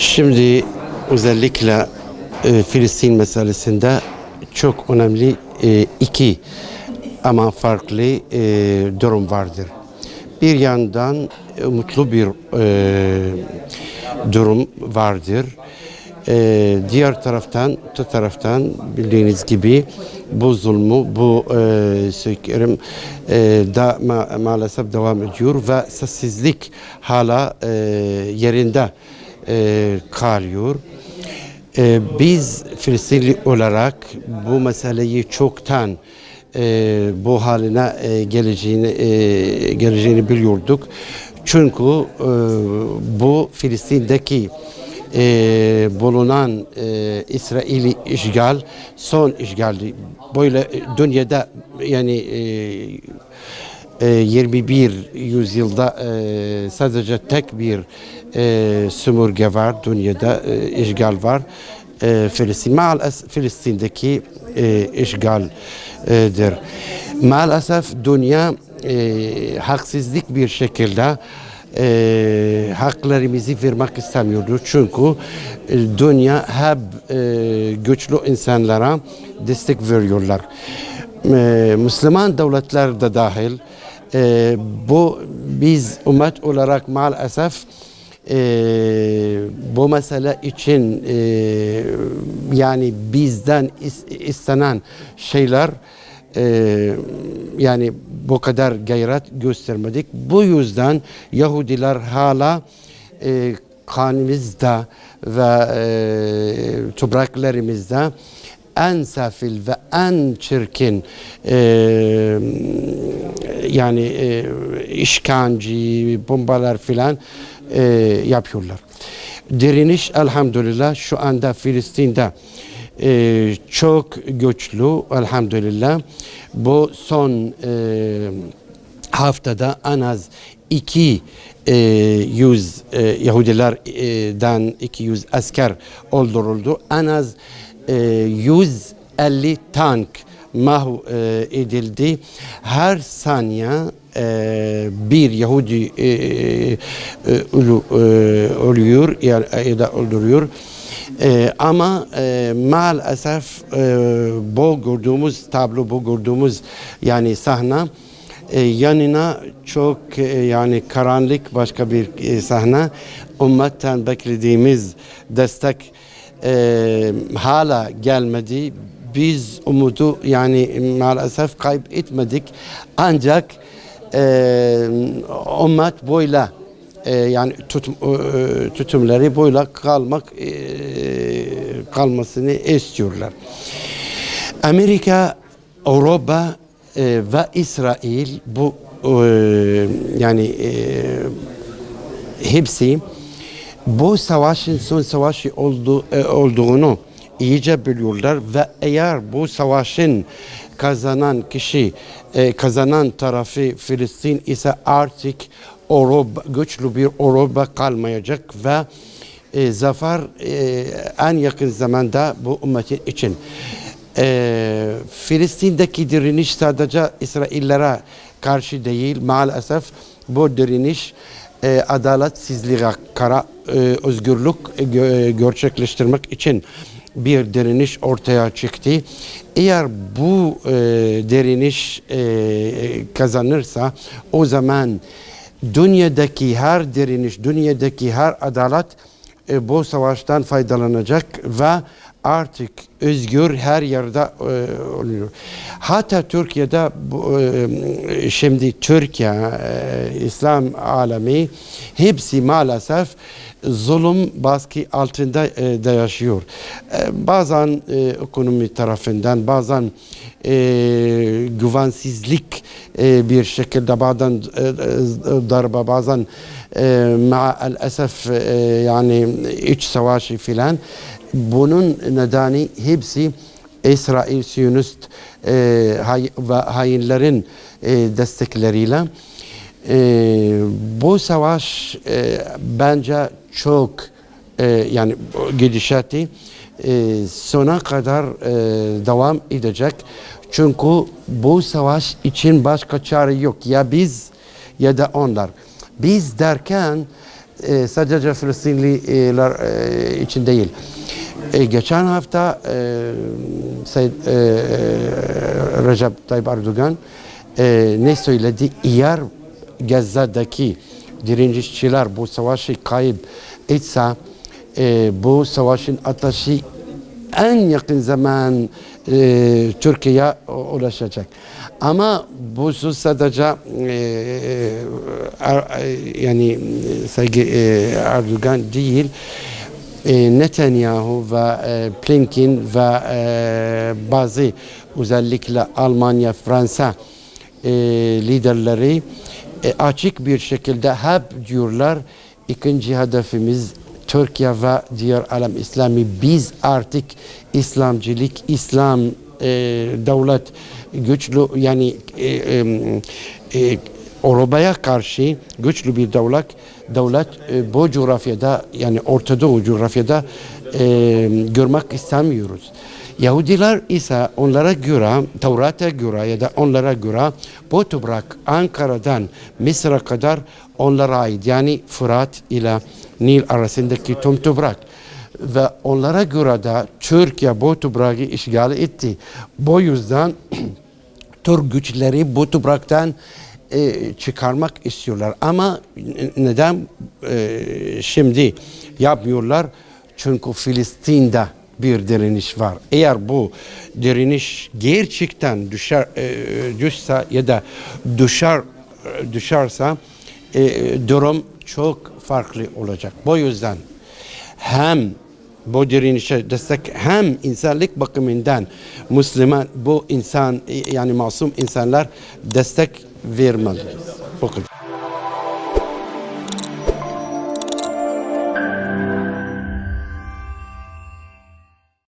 Şimdi özellikle Filistin meselesinde çok önemli iki ama farklı durum vardır. Bir yandan mutlu bir durum vardır. Diğer taraftan bildiğiniz gibi bu zulmü, bu sökerim maalesef devam ediyor ve sessizlik hala yerinde kalıyor. Biz Filistinli olarak bu meseleyi çoktan bu haline geleceğini biliyorduk. Çünkü bu Filistin'deki bulunan İsraili işgal son işgaldi. Böyle dünyada yani 21 yüzyılda sadece tek bir sömürge var, dünyada işgal var. Filistin'deki işgaldir. Maalesef dünya haksızlık bir şekilde haklarımızı vermek istemiyordu. Çünkü dünya hep güçlü insanlara destek veriyorlar. Müslüman devletler de dahil bu biz ümmet olarak maalesef bu mesele için yani bizden istenen şeyler yani bu kadar gayret göstermedik. Bu yüzden Yahudiler hala kanımızda ve topraklarımızda en sefil ve en çirkin yani işkence, bombalar filan yapıyorlar. Direniş elhamdülillah şu anda Filistin'de çok güçlü elhamdülillah. Bu son haftada en az 200 Yahudilerden 200 asker öldürüldü. En az 150 tank mahv edildi. Her saniye bir Yahudi ölüyor ya da öldürüyor. Ama maalesef bu gördüğümüz tablo, bu gördüğümüz yani sahne yanına çok yani karanlık başka bir sahne. Ümmetten beklediğimiz destek hala gelmedi. Biz umudu yani maalesef kaybetmedik. Ancak ümmet böyle yani tutumları böyle kalmasını istiyorlar. Amerika, Avrupa ve İsrail bu yani hepsi bu savaşın son savaşı olduğunu iyice biliyorlar ve eğer bu savaşın kazanan kişi, kazanan tarafı Filistin ise artık Avrupa, güçlü bir Avrupa kalmayacak ve zafer en yakın zamanda bu ümmetin için. Filistin'deki direniş sadece İsraillere karşı değil, maalesef bu direniş adaletsizliğe, özgürlük gerçekleştirmek için bir direniş ortaya çıktı. Eğer bu direniş kazanırsa o zaman dünyadaki her direniş, dünyadaki her adalet bu savaştan faydalanacak ve artık özgür her yerde oluyor. Hatta Türkiye'de şimdi Türkiye, İslam alemi hepsi maalesef zulüm baskı altında da yaşıyor. Bazen ekonomi tarafından, bazen güvensizlik bir şekilde, bazen darbe, bazen maalesef yani iç savaşı filan. Bunun nedeni hepsi İsrail Siyonist ve hainlerin destekleriyle. Bu savaş bence çok yani gidişatı sona kadar devam edecek. Çünkü bu savaş için başka çare yok. Ya biz ya da onlar. Biz derken sadece Filistinliler için değil. Geçen hafta Recep Tayyip Erdoğan ne söyledi? Eğer Gazze'deki direnişçiler bu savaşı kayıp etse bu savaşın ateşi en yakın zaman Türkiye'ye ulaşacak. Ama bu sadece yani Erdoğan değil, Netanyahu ve Blinken ve bazı özellikle Almanya, Fransa liderleri açık bir şekilde hep diyorlar ikinci hedefimiz Türkiye ve diğer alem İslami. Biz artık İslamcılık, İslam devlet güçlü yani Avrupa'ya karşı güçlü bir devlet bu coğrafyada yani Orta Doğu coğrafyada görmek istemiyoruz. Yahudiler ise onlara göre, Tevrat'a göre ya da onlara göre bu toprak Ankara'dan Mısır'a kadar onlara ait. Yani Fırat ile Nil arasındaki tüm toprak. Ve onlara göre de Türkiye bu toprağı işgal etti. Bu yüzden Türk güçleri bu topraktan çıkarmak istiyorlar. Ama neden şimdi yapmıyorlar? Çünkü Filistin'de bir direniş var. Eğer bu direniş gerçekten düşse ya da düşerse durum çok farklı olacak. Bu yüzden hem bu direnişe destek hem insanlık bakımından Müslüman bu insan yani masum insanlar destek vermeliyiz. Bu kadar.